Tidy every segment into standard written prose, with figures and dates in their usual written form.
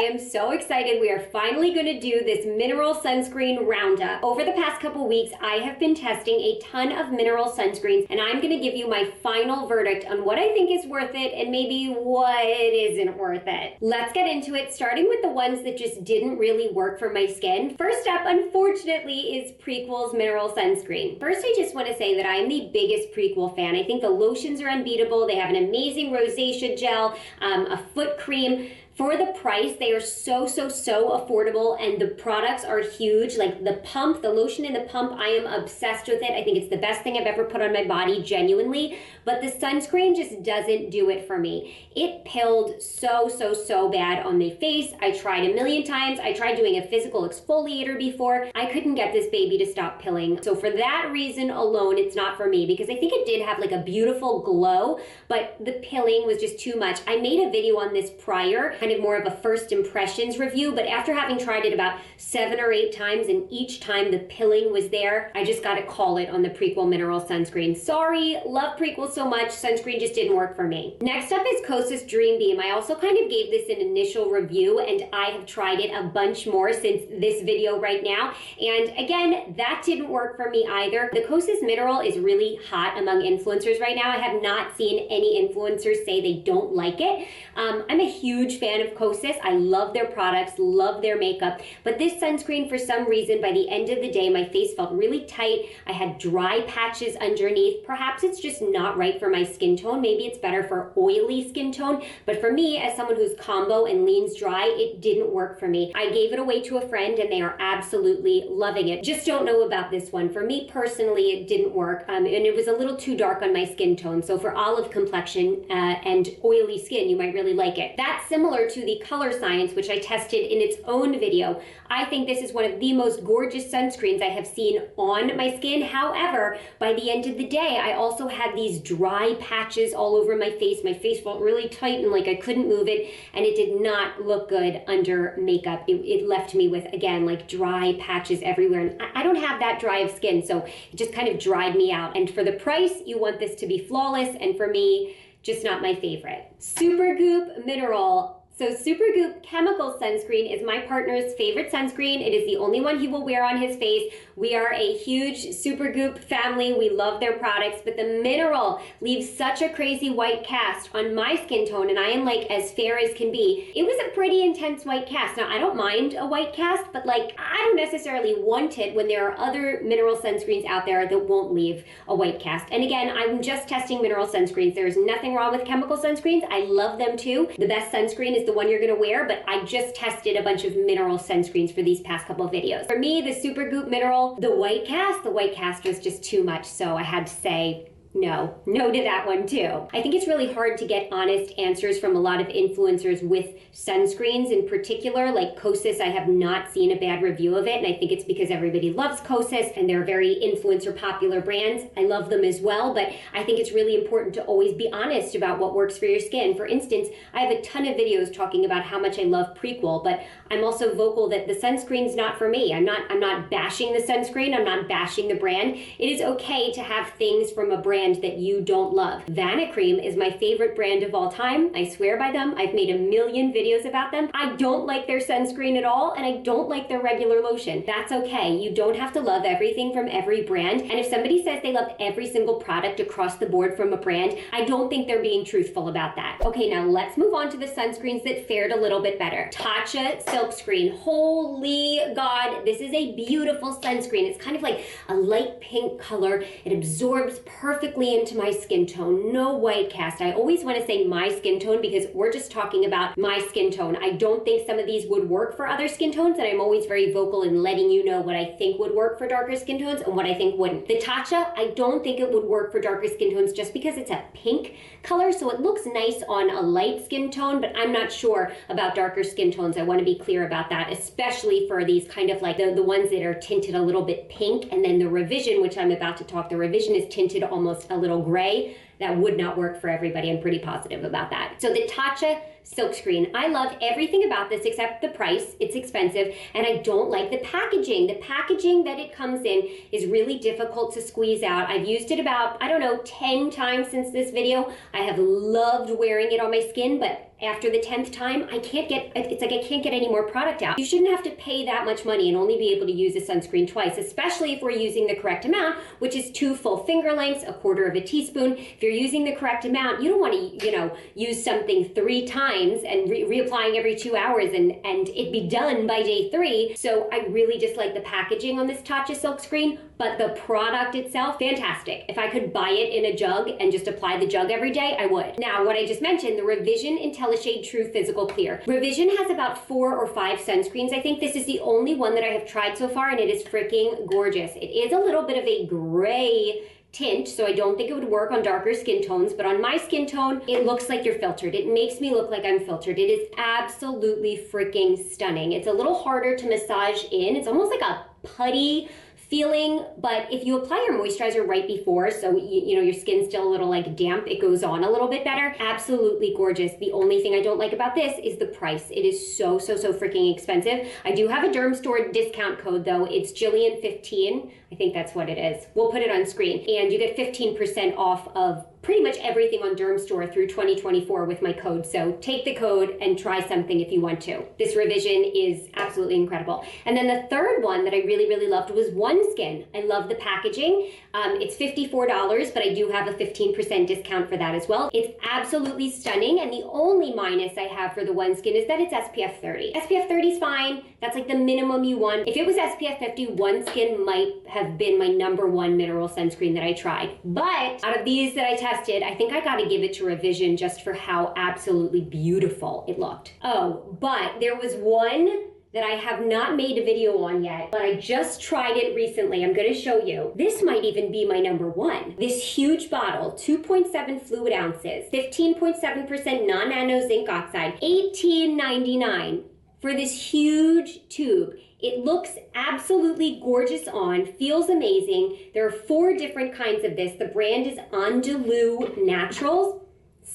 am so excited. We are finally going to do this mineral sunscreen roundup. Over the past couple weeks, I have been testing a ton of mineral sunscreens, and I'm going to give you my final verdict on what I think is worth it and maybe what isn't worth it. Let's get into it, starting with the ones that just didn't really work for my skin. First up, unfortunately, is Prequel's mineral sunscreen. First, I just want to say that I am the biggest Prequel fan. I think the lotions are unbeatable. They have an amazing rosacea gel, a foot cream. For the price, they are so affordable, and the products are huge. Like the pump, the lotion in the pump, I am obsessed with it. I think it's the best thing I've ever put on my body, genuinely. But the sunscreen just doesn't do it for me. It pilled so bad on my face. I tried a million times. I tried doing a physical exfoliator before. I couldn't get this baby to stop pilling. So for that reason alone, it's not for me, because I think it did have like a beautiful glow, but the pilling was just too much. I made a video on this prior, kind of more of a first impressions review, but after having tried it about 7 or 8 times and each time the pilling was there, I just gotta call it on the Prequel mineral sunscreen. Sorry, love Prequel so much, sunscreen just didn't work for me. Next up is Kosas Dreambeam. I also kind of gave this an initial review, and I have tried it a bunch more since this video right now, and again, that didn't work for me either. The Kosas mineral is really hot among influencers right now. I have not seen any influencers say they don't like it. I'm a huge fan of Kosas. I love their products, love their makeup, but this sunscreen, for some reason, by the end of the day, my face felt really tight. I had dry patches underneath. Perhaps it's just not right for my skin tone. Maybe it's better for oily skin tone, but for me, as someone who's combo and leans dry, it didn't work for me. I gave it away to a friend, and they are absolutely loving it. Just don't know about this one. For me personally, it didn't work, and it was a little too dark on my skin tone, so for olive complexion and oily skin, you might really like it. That's similar to the Colorescience, which I tested in its own video. I think this is one of the most gorgeous sunscreens I have seen on my skin. However, by the end of the day, I also had these dry patches all over my face. My face felt really tight and like I couldn't move it, and it did not look good under makeup. It left me with, again, like dry patches everywhere, and I don't have that dry of skin, so it just kind of dried me out. And for the price, you want this to be flawless, and for me, just not my favorite. Supergoop Mineral. So Supergoop Chemical Sunscreen is my partner's favorite sunscreen. It is the only one he will wear on his face. We are a huge Supergoop family. We love their products, but the mineral leaves such a crazy white cast on my skin tone, and I am like as fair as can be. It was a pretty intense white cast. Now, I don't mind a white cast, but like I don't necessarily want it when there are other mineral sunscreens out there that won't leave a white cast. And again, I'm just testing mineral sunscreens. There's nothing wrong with chemical sunscreens. I love them too. The best sunscreen is the one you're gonna wear, but I just tested a bunch of mineral sunscreens for these past couple of videos. For me, the Supergoop Mineral, the white cast was just too much, so I had to say no to that one too. I think it's really hard to get honest answers from a lot of influencers with sunscreens in particular. Like Kosas, I have not seen a bad review of it, and I think it's because everybody loves Kosas and they're very influencer popular brands. I love them as well, but I think it's really important to always be honest about what works for your skin. For instance, I have a ton of videos talking about how much I love Prequel, but I'm also vocal that the sunscreen's not for me. I'm not bashing the sunscreen. I'm not bashing the brand. It is okay to have things from a brand that you don't love. Vanacream is my favorite brand of all time. I swear by them. I've made a million videos about them. I don't like their sunscreen at all, and I don't like their regular lotion. That's okay. You don't have to love everything from every brand, and if somebody says they love every single product across the board from a brand, I don't think they're being truthful about that. Okay, now let's move on to the sunscreens that fared a little bit better. Tatcha Silkscreen. Holy God, this is a beautiful sunscreen. It's kind of like a light pink color. It absorbs perfectly into my skin tone. No white cast. I always want to say my skin tone because we're just talking about my skin tone. I don't think some of these would work for other skin tones, and I'm always very vocal in letting you know what I think would work for darker skin tones and what I think wouldn't. The Tatcha, I don't think it would work for darker skin tones just because it's a pink color, so it looks nice on a light skin tone, but I'm not sure about darker skin tones. I want to be clear about that, especially for these kind of like the ones that are tinted a little bit pink, and then the Revision, which I'm about to talk, the Revision is tinted almost a little gray. That would not work for everybody. I'm pretty positive about that. So the Tatcha Silkscreen. I love everything about this except the price. It's expensive, and I don't like the packaging. The packaging that it comes in is really difficult to squeeze out. I've used it about, I don't know, 10 times since this video. I have loved wearing it on my skin, but after the 10th time, it's like I can't get any more product out. You shouldn't have to pay that much money and only be able to use a sunscreen twice, especially if we're using the correct amount, which is 2 full finger lengths, 1/4 teaspoon. If you're using the correct amount, you don't want to, use something 3 times and reapplying every 2 hours and it be done by day 3. So I really just like the packaging on this Tatcha Silkscreen, but the product itself, fantastic. If I could buy it in a jug and just apply the jug every day, I would. Now, what I just mentioned, the Revision Intellishade TruPhysical Clear. Revision has about 4 or 5 sunscreens. I think this is the only one that I have tried so far, and it is freaking gorgeous. It is a little bit of a gray tint, so I don't think it would work on darker skin tones, but on my skin tone, it looks like you're filtered. It makes me look like I'm filtered. It is absolutely freaking stunning. It's a little harder to massage in. It's almost like a putty feeling, but if you apply your moisturizer right before, so your skin's still a little like damp, it goes on a little bit better. Absolutely gorgeous. The only thing I don't like about this is the price. It is so freaking expensive. I do have a Derm Store discount code though. It's Jillian 15. I think that's what it is. We'll put it on screen, and you get 15% off of pretty much everything on Derm Store through 2024 with my code. So take the code and try something if you want to. This Revision is absolutely incredible. And then the third one that I really loved was OneSkin. I love the packaging. It's $54, but I do have a 15% discount for that as well. It's absolutely stunning, and the only minus I have for the OneSkin is that it's SPF 30. SPF 30 is fine. That's like the minimum you want. If it was SPF 50, OneSkin might have been my #1 mineral sunscreen that I tried. But out of these that I tested, I think I gotta give it to Revision just for how absolutely beautiful it looked. Oh, but there was one that I have not made a video on yet, but I just tried it recently. I'm gonna show you. This might even be my #1. This huge bottle, 2.7 fluid ounces, 15.7% non-nano zinc oxide, $18.99 for this huge tube. It looks absolutely gorgeous on, feels amazing. There are 4 different kinds of this. The brand is Andalou Naturals.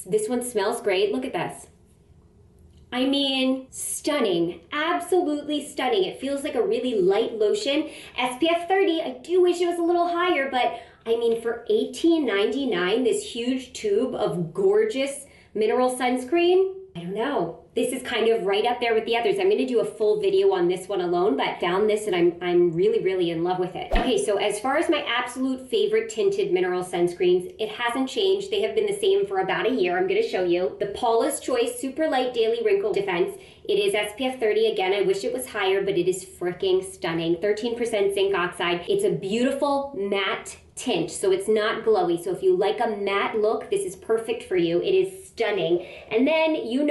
This one smells great. Look at this. I mean, stunning, absolutely stunning. It feels like a really light lotion. SPF 30, I do wish it was a little higher, but I mean, for $18.99, this huge tube of gorgeous mineral sunscreen, I don't know. This is kind of right up there with the others. I'm gonna do a full video on this one alone, but found this and I'm really in love with it. Okay, so as far as my absolute favorite tinted mineral sunscreens, it hasn't changed. They have been the same for about a year. I'm gonna show you. The Paula's Choice Super Light Daily Wrinkle Defense. It is SPF 30. Again, I wish it was higher, but it is freaking stunning. 13% zinc oxide. It's a beautiful matte tint, so it's not glowy. So if you like a matte look, this is perfect for you. It is stunning. And then you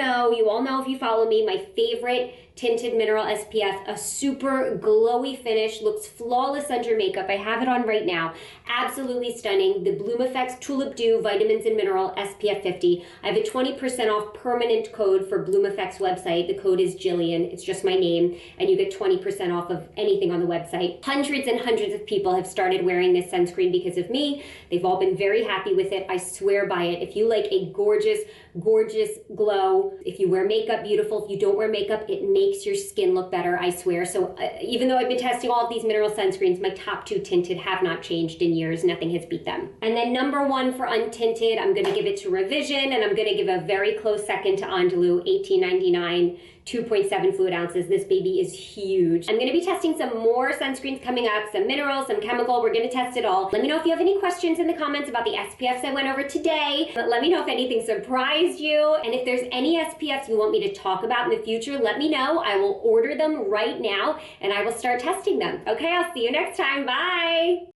all know if you follow me, my favorite tinted mineral SPF, a super glowy finish, looks flawless under makeup. I have it on right now. Absolutely stunning. The Bloomeffects Tulip Dew Vitamins and Mineral SPF 50. I have a 20% off permanent code for Bloomeffects website. The code is Jillian. It's just my name, and you get 20% off of anything on the website. Hundreds and hundreds of people have started wearing this sunscreen because of me. They've all been very happy with it. I swear by it. If you like a gorgeous glow, if you wear makeup, beautiful. If you don't wear makeup, it makes your skin look better, I swear. So even though I've been testing all of these mineral sunscreens, my top 2 tinted have not changed in years. Nothing has beat them. And then #1 for untinted, I'm gonna give it to Revision, and I'm gonna give a very close second to Andalou, $18.99. 2.7 fluid ounces. This baby is huge. I'm gonna be testing some more sunscreens coming up, some mineral, some chemical. We're gonna test it all. Let me know if you have any questions in the comments about the SPFs I went over today. Let me know if anything surprised you. And if there's any SPFs you want me to talk about in the future, let me know. I will order them right now and I will start testing them. Okay, I'll see you next time. Bye.